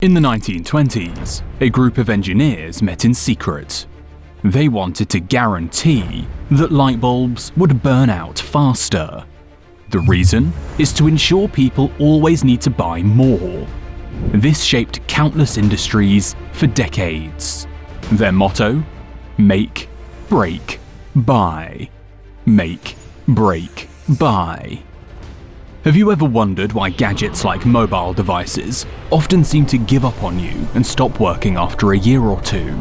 In the 1920s, a group of engineers met in secret. They wanted to guarantee that light bulbs would burn out faster. The reason is to ensure people always need to buy more. This shaped countless industries for decades. Their motto? Make, break, buy. Make, break, buy. Have you ever wondered why gadgets like mobile devices often seem to give up on you and stop working after a year or two?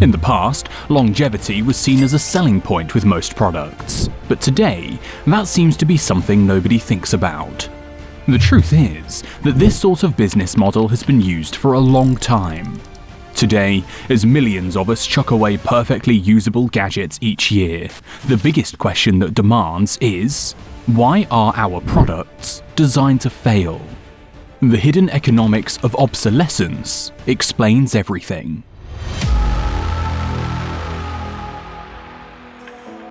In the past, longevity was seen as a selling point with most products, but today, that seems to be something nobody thinks about. The truth is that this sort of business model has been used for a long time. Today, as millions of us chuck away perfectly usable gadgets each year, the biggest question that demands is, why are our products designed to fail? The hidden economics of obsolescence explains everything.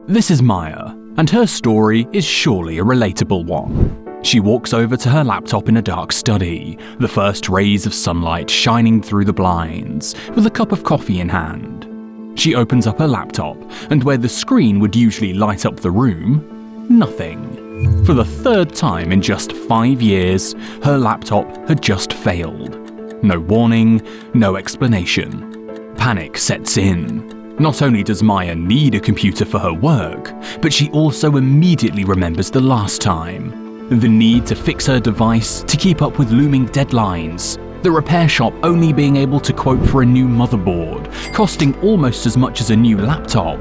This is Maya, and her story is surely a relatable one. She walks over to her laptop in a dark study, the first rays of sunlight shining through the blinds, with a cup of coffee in hand. She opens up her laptop, and where the screen would usually light up the room, nothing. For the third time in just 5 years, her laptop had just failed. No warning, no explanation. Panic sets in. Not only does Maya need a computer for her work, but she also immediately remembers the last time. The need to fix her device to keep up with looming deadlines. The repair shop only being able to quote for a new motherboard, costing almost as much as a new laptop,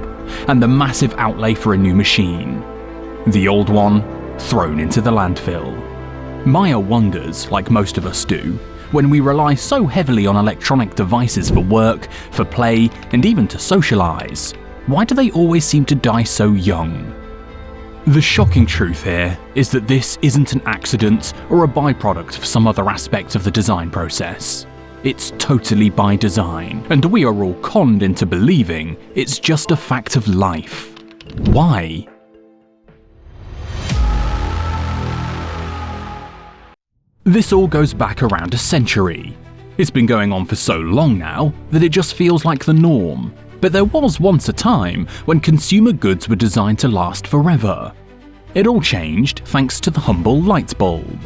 and the massive outlay for a new machine. The old one thrown into the landfill. Maya wonders, like most of us do, when we rely so heavily on electronic devices for work, for play, and even to socialize, why do they always seem to die so young? The shocking truth here is that this isn't an accident or a byproduct of some other aspect of the design process. It's totally by design, and we are all conned into believing it's just a fact of life. Why? This all goes back around a century. It's been going on for so long now that it just feels like the norm. But there was once a time when consumer goods were designed to last forever. It all changed thanks to the humble light bulb.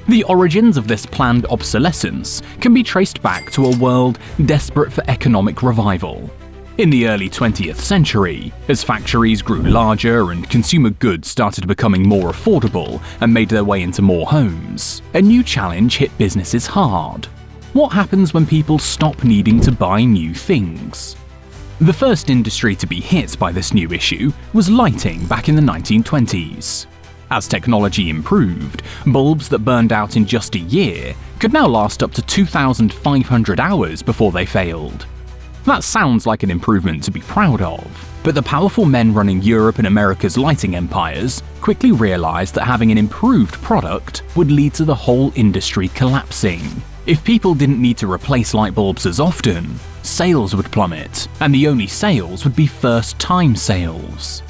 The origins of this planned obsolescence can be traced back to a world desperate for economic revival. In the early 20th century, as factories grew larger and consumer goods started becoming more affordable and made their way into more homes, a new challenge hit businesses hard. What happens when people stop needing to buy new things? The first industry to be hit by this new issue was lighting back in the 1920s. As technology improved, bulbs that burned out in just a year could now last up to 2,500 hours before they failed. That sounds like an improvement to be proud of, but the powerful men running Europe and America's lighting empires quickly realized that having an improved product would lead to the whole industry collapsing. If people didn't need to replace light bulbs as often, sales would plummet, and the only sales would be first-time sales.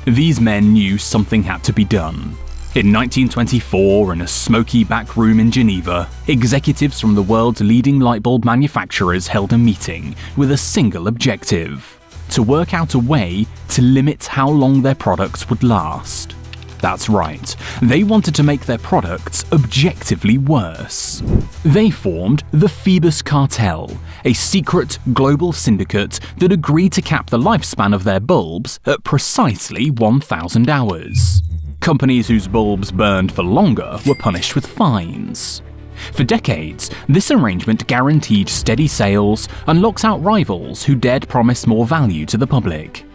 These men knew something had to be done. In 1924, in a smoky back room in Geneva, executives from the world's leading light bulb manufacturers held a meeting with a single objective: to work out a way to limit how long their products would last. That's right, they wanted to make their products objectively worse. They formed the Bulb Cartel, a secret global syndicate that agreed to cap the lifespan of their bulbs at precisely 1,000 hours. Companies whose bulbs burned for longer were punished with fines. For decades, this arrangement guaranteed steady sales and locked out rivals who dared promise more value to the public.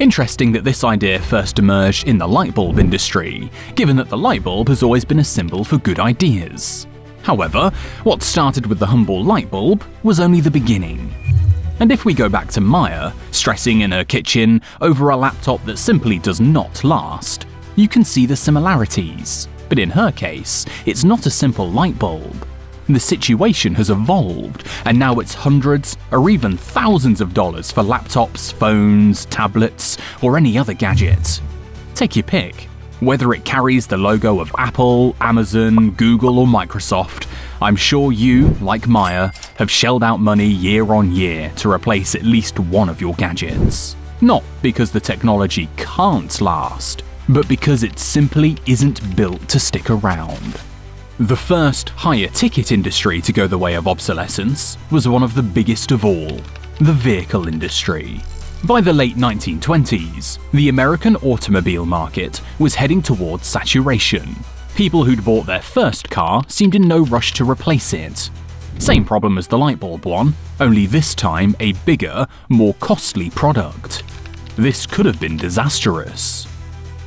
Interesting that this idea first emerged in the light bulb industry, given that the light bulb has always been a symbol for good ideas. However, what started with the humble light bulb was only the beginning. And if we go back to Maya, stressing in her kitchen over a laptop that simply does not last, you can see the similarities. But in her case, it's not a simple light bulb. The situation has evolved, and now it's hundreds or even thousands of dollars for laptops, phones, tablets, or any other gadget. Take your pick. Whether it carries the logo of Apple, Amazon, Google, or Microsoft, I'm sure you, like Maya, have shelled out money year on year to replace at least one of your gadgets. Not because the technology can't last, but because it simply isn't built to stick around. The first higher ticket industry to go the way of obsolescence was one of the biggest of all, the vehicle industry. By the late 1920s, the American automobile market was heading towards saturation. People who'd bought their first car seemed in no rush to replace it. Same problem as the lightbulb one, only this time a bigger, more costly product. This could have been disastrous.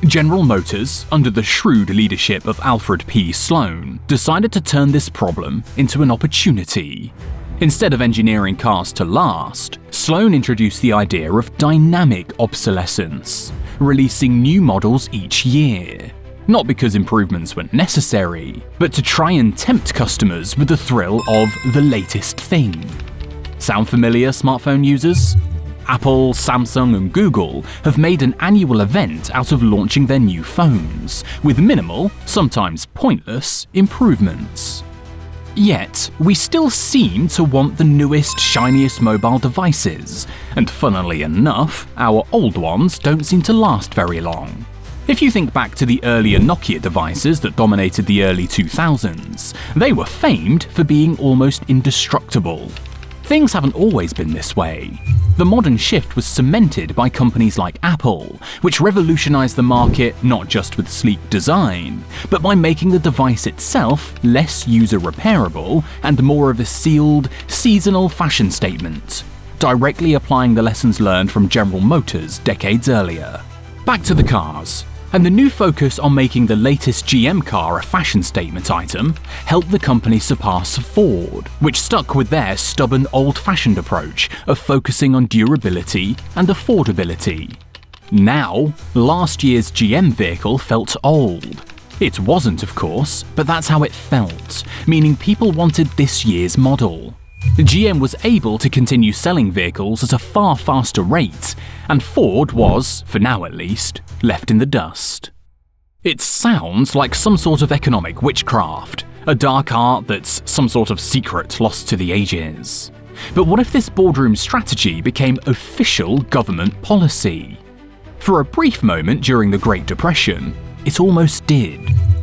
General Motors, under the shrewd leadership of Alfred P. Sloan, decided to turn this problem into an opportunity. Instead of engineering cars to last, Sloan introduced the idea of dynamic obsolescence, releasing new models each year. Not because improvements were necessary, but to try and tempt customers with the thrill of the latest thing. Sound familiar, smartphone users? Apple, Samsung, and Google have made an annual event out of launching their new phones, with minimal, sometimes pointless, improvements. Yet, we still seem to want the newest, shiniest mobile devices, and funnily enough, our old ones don't seem to last very long. If you think back to the earlier Nokia devices that dominated the early 2000s, they were famed for being almost indestructible. Things haven't always been this way. The modern shift was cemented by companies like Apple, which revolutionized the market not just with sleek design, but by making the device itself less user-repairable and more of a sealed, seasonal fashion statement, directly applying the lessons learned from General Motors decades earlier. Back to the cars. And the new focus on making the latest GM car a fashion statement item helped the company surpass Ford, which stuck with their stubborn old-fashioned approach of focusing on durability and affordability. Now, last year's GM vehicle felt old. It wasn't, of course, but that's how it felt, meaning people wanted this year's model. GM was able to continue selling vehicles at a far faster rate, and Ford was, for now at least, left in the dust. It sounds like some sort of economic witchcraft, a dark art that's some sort of secret lost to the ages. But what if this boardroom strategy became official government policy? For a brief moment during the Great Depression, it almost did.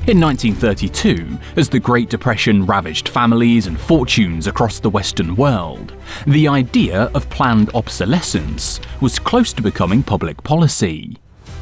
In 1932, as the Great Depression ravaged families and fortunes across the Western world, the idea of planned obsolescence was close to becoming public policy.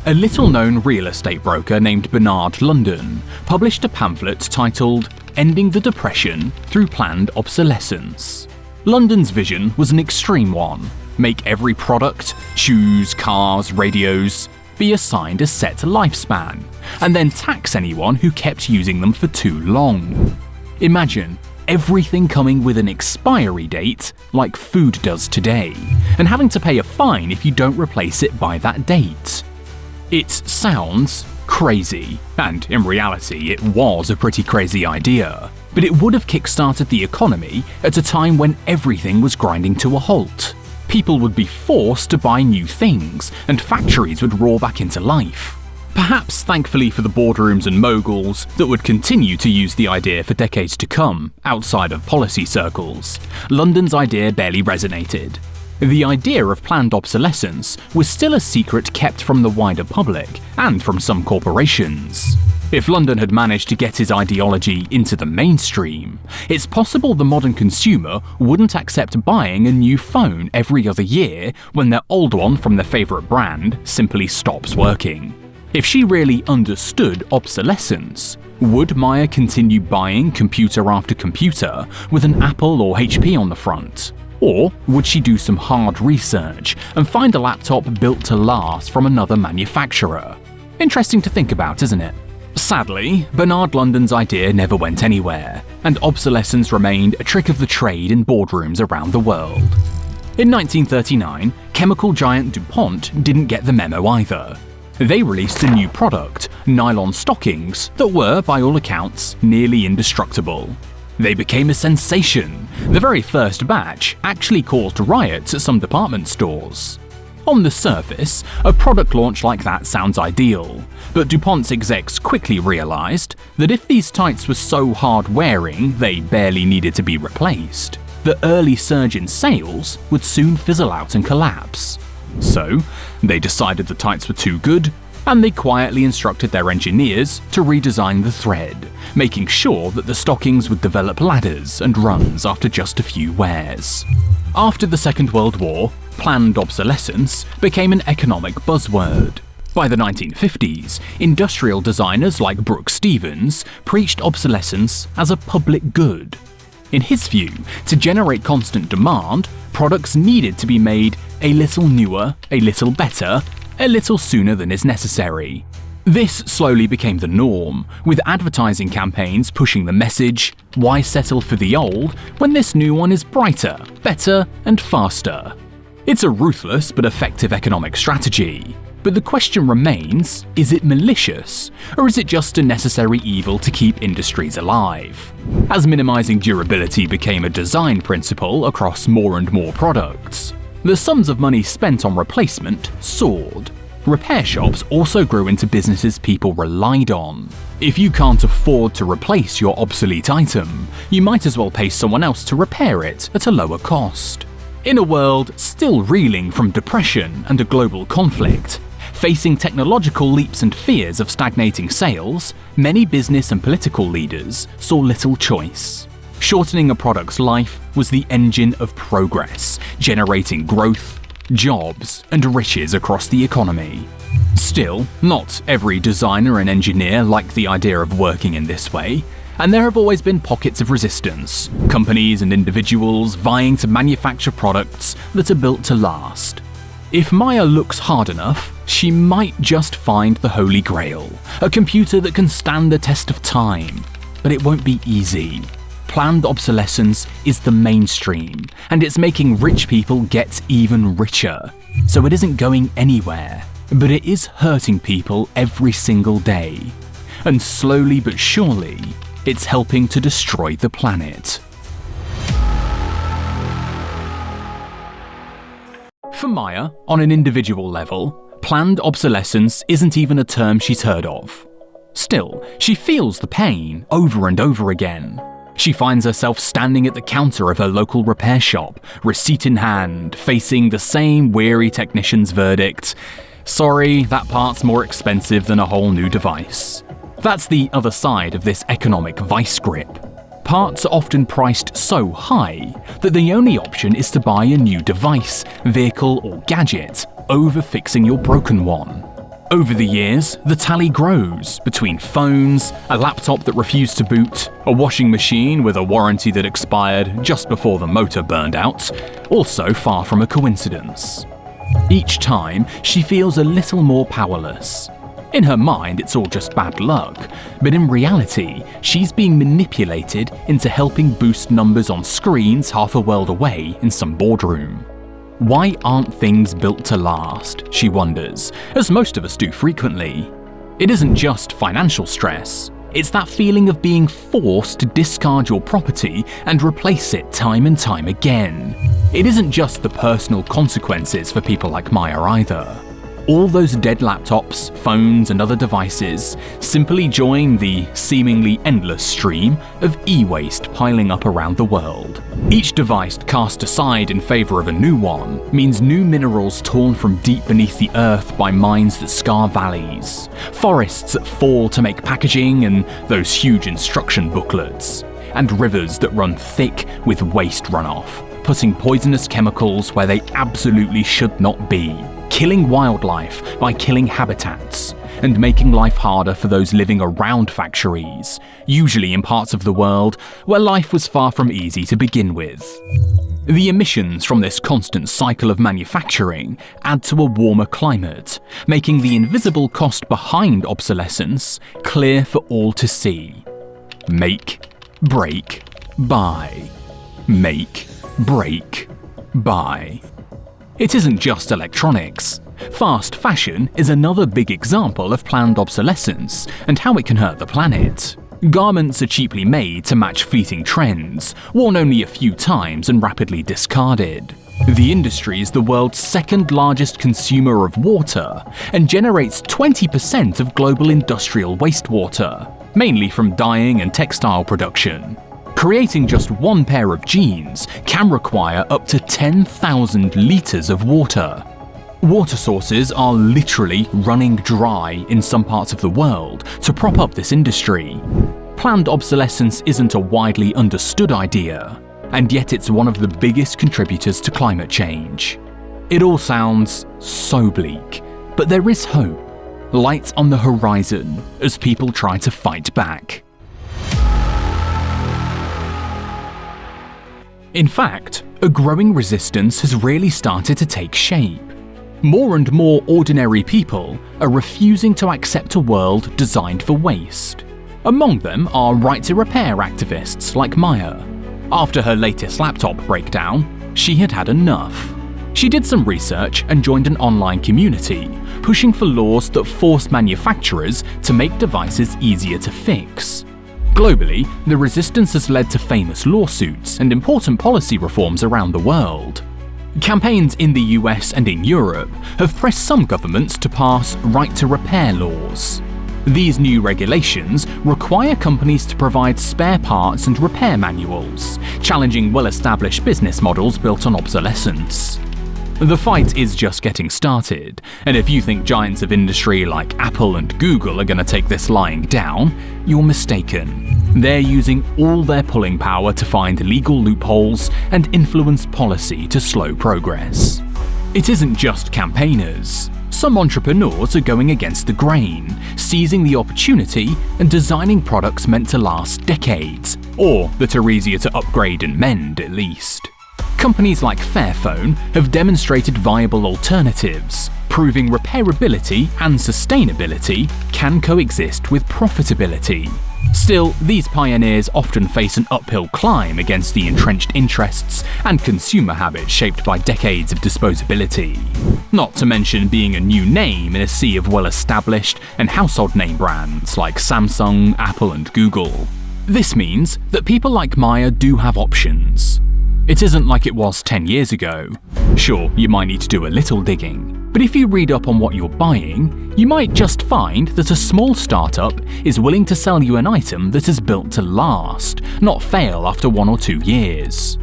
A little-known real estate broker named Bernard London published a pamphlet titled "Ending the Depression Through Planned Obsolescence." London's vision was an extreme one: make every product, shoes, cars, radios, be assigned a set lifespan, and then tax anyone who kept using them for too long. Imagine everything coming with an expiry date, like food does today, and having to pay a fine if you don't replace it by that date. It sounds crazy, and in reality it was a pretty crazy idea, but it would have kickstarted the economy at a time when everything was grinding to a halt. People would be forced to buy new things, and factories would roar back into life. Perhaps thankfully for the boardrooms and moguls that would continue to use the idea for decades to come, outside of policy circles, London's idea barely resonated. The idea of planned obsolescence was still a secret kept from the wider public and from some corporations. If London had managed to get his ideology into the mainstream, it's possible the modern consumer wouldn't accept buying a new phone every other year when their old one from their favourite brand simply stops working. If she really understood obsolescence, would Maya continue buying computer after computer with an Apple or HP on the front? Or would she do some hard research and find a laptop built to last from another manufacturer? Interesting to think about, isn't it? Sadly, Bernard London's idea never went anywhere, and obsolescence remained a trick of the trade in boardrooms around the world. In 1939, chemical giant DuPont didn't get the memo either. They released a new product, nylon stockings, that were, by all accounts, nearly indestructible. They became a sensation. The very first batch actually caused riots at some department stores. On the surface, a product launch like that sounds ideal, but DuPont's execs quickly realized that if these tights were so hard-wearing they barely needed to be replaced, the early surge in sales would soon fizzle out and collapse. So, they decided the tights were too good, and they quietly instructed their engineers to redesign the thread, making sure that the stockings would develop ladders and runs after just a few wears. After the Second World War, planned obsolescence became an economic buzzword. By the 1950s, industrial designers like Brooks Stevens preached obsolescence as a public good. In his view, to generate constant demand, products needed to be made a little newer, a little better, a little sooner than is necessary. This slowly became the norm, with advertising campaigns pushing the message, why settle for the old when this new one is brighter, better, and faster? It's a ruthless but effective economic strategy. But the question remains, is it malicious, or is it just a necessary evil to keep industries alive? As minimizing durability became a design principle across more and more products, the sums of money spent on replacement soared. Repair shops also grew into businesses people relied on. If you can't afford to replace your obsolete item, you might as well pay someone else to repair it at a lower cost. In a world still reeling from depression and a global conflict, facing technological leaps and fears of stagnating sales, many business and political leaders saw little choice. Shortening a product's life was the engine of progress, generating growth, jobs, and riches across the economy. Still, not every designer and engineer liked the idea of working in this way, and there have always been pockets of resistance, companies and individuals vying to manufacture products that are built to last. If Maya looks hard enough, she might just find the Holy Grail, a computer that can stand the test of time. But it won't be easy. Planned obsolescence is the mainstream, and it's making rich people get even richer. So it isn't going anywhere, but it is hurting people every single day. And slowly but surely, it's helping to destroy the planet. For Maya, on an individual level, planned obsolescence isn't even a term she's heard of. Still, she feels the pain over and over again. She finds herself standing at the counter of her local repair shop, receipt in hand, facing the same weary technician's verdict. Sorry, that part's more expensive than a whole new device. That's the other side of this economic vice grip. Parts are often priced so high that the only option is to buy a new device, vehicle, or gadget over fixing your broken one. Over the years, the tally grows between phones, a laptop that refused to boot, a washing machine with a warranty that expired just before the motor burned out, also far from a coincidence. Each time, she feels a little more powerless. In her mind, it's all just bad luck, but in reality, she's being manipulated into helping boost numbers on screens half a world away in some boardroom. Why aren't things built to last, she wonders, as most of us do frequently. It isn't just financial stress, it's that feeling of being forced to discard your property and replace it time and time again. It isn't just the personal consequences for people like Maya either. All those dead laptops, phones, and other devices simply join the seemingly endless stream of e-waste piling up around the world. Each device cast aside in favor of a new one means new minerals torn from deep beneath the earth by mines that scar valleys, forests that fall to make packaging and those huge instruction booklets, and rivers that run thick with waste runoff, putting poisonous chemicals where they absolutely should not be. Killing wildlife by killing habitats, and making life harder for those living around factories, usually in parts of the world where life was far from easy to begin with. The emissions from this constant cycle of manufacturing add to a warmer climate, making the invisible cost behind obsolescence clear for all to see. Make, break, buy. Make, break, buy. It isn't just electronics. Fast fashion is another big example of planned obsolescence and how it can hurt the planet. Garments are cheaply made to match fleeting trends, worn only a few times and rapidly discarded. The industry is the world's second largest consumer of water and generates 20% of global industrial wastewater, mainly from dyeing and textile production. Creating just one pair of jeans can require up to 10,000 litres of water. Water sources are literally running dry in some parts of the world to prop up this industry. Planned obsolescence isn't a widely understood idea, and yet it's one of the biggest contributors to climate change. It all sounds so bleak, but there is hope. Light on the horizon as people try to fight back. In fact, a growing resistance has really started to take shape. More and more ordinary people are refusing to accept a world designed for waste. Among them are right-to-repair activists like Maya. After her latest laptop breakdown, she had had enough. She did some research and joined an online community, pushing for laws that force manufacturers to make devices easier to fix. Globally, the resistance has led to famous lawsuits and important policy reforms around the world. Campaigns in the US and in Europe have pressed some governments to pass right-to-repair laws. These new regulations require companies to provide spare parts and repair manuals, challenging well-established business models built on obsolescence. The fight is just getting started, and if you think giants of industry like Apple and Google are going to take this lying down, you're mistaken. They're using all their pulling power to find legal loopholes and influence policy to slow progress. It isn't just campaigners. Some entrepreneurs are going against the grain, seizing the opportunity and designing products meant to last decades, or that are easier to upgrade and mend at least. Companies like Fairphone have demonstrated viable alternatives, proving repairability and sustainability can coexist with profitability. Still, these pioneers often face an uphill climb against the entrenched interests and consumer habits shaped by decades of disposability. Not to mention being a new name in a sea of well-established and household name brands like Samsung, Apple and Google. This means that people like Maya do have options. It isn't like it was 10 years ago. Sure, you might need to do a little digging, but if you read up on what you're buying, you might just find that a small startup is willing to sell you an item that is built to last, not fail after 1 or 2 years.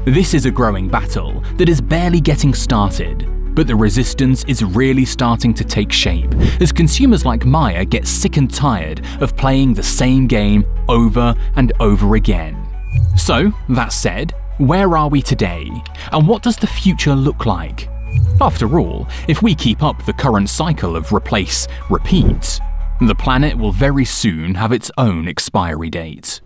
This is a growing battle that is barely getting started, but the resistance is really starting to take shape as consumers like Maya get sick and tired of playing the same game over and over again. So, that said, where are we today, and what does the future look like? After all, if we keep up the current cycle of replace, repeat, the planet will very soon have its own expiry date.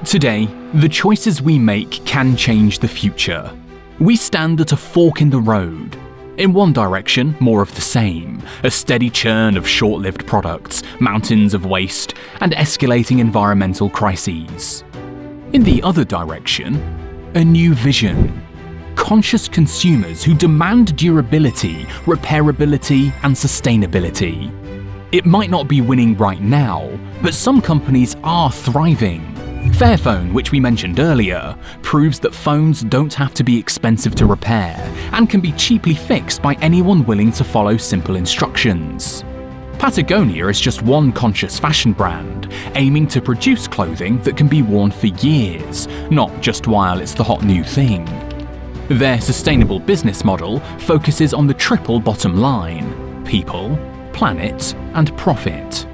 Today, the choices we make can change the future. We stand at a fork in the road. In one direction, more of the same, a steady churn of short-lived products, mountains of waste, and escalating environmental crises. In the other direction, a new vision. Conscious consumers who demand durability, repairability, and sustainability. It might not be winning right now, but some companies are thriving. Fairphone, which we mentioned earlier, proves that phones don't have to be expensive to repair and can be cheaply fixed by anyone willing to follow simple instructions. Patagonia is just one conscious fashion brand, aiming to produce clothing that can be worn for years, not just while it's the hot new thing. Their sustainable business model focuses on the triple bottom line: people, planet, and profit.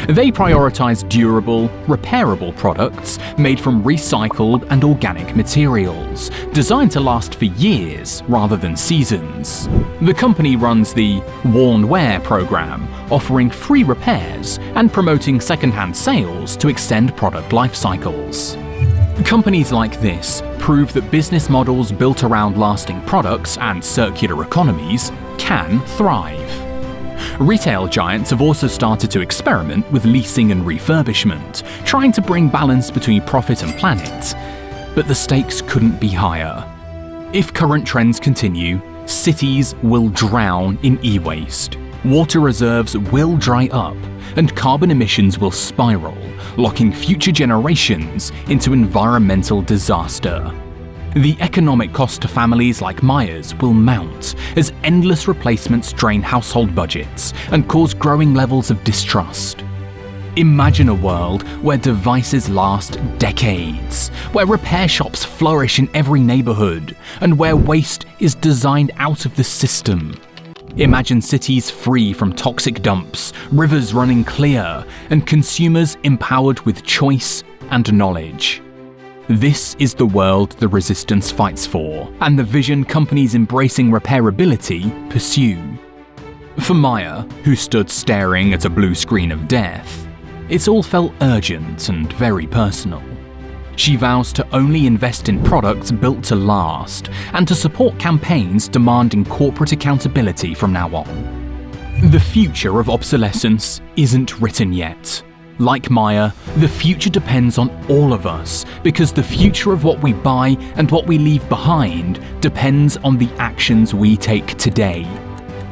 They prioritize durable, repairable products made from recycled and organic materials, designed to last for years rather than seasons. The company runs the Worn Wear program, offering free repairs and promoting second-hand sales to extend product life cycles. Companies like this prove that business models built around lasting products and circular economies can thrive. Retail giants have also started to experiment with leasing and refurbishment, trying to bring balance between profit and planet. But the stakes couldn't be higher. If current trends continue, cities will drown in e-waste. Water reserves will dry up, and carbon emissions will spiral, locking future generations into environmental disaster. The economic cost to families like Maya's will mount as endless replacements drain household budgets and cause growing levels of distrust. Imagine a world where devices last decades, where repair shops flourish in every neighborhood, and where waste is designed out of the system. Imagine cities free from toxic dumps, rivers running clear, and consumers empowered with choice and knowledge. This is the world the resistance fights for, and the vision companies embracing repairability pursue. For Maya, who stood staring at a blue screen of death, it all felt urgent and very personal. She vows to only invest in products built to last, and to support campaigns demanding corporate accountability from now on. The future of obsolescence isn't written yet. Like Maya, the future depends on all of us, because the future of what we buy and what we leave behind depends on the actions we take today.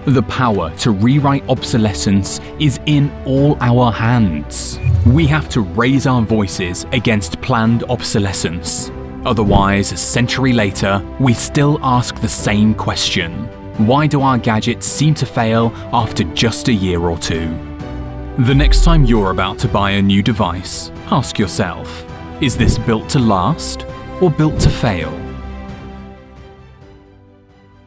The power to rewrite obsolescence is in all our hands. We have to raise our voices against planned obsolescence. Otherwise, a century later, we still ask the same question. Why do our gadgets seem to fail after just a year or two? The next time you're about to buy a new device, ask yourself, is this built to last or built to fail?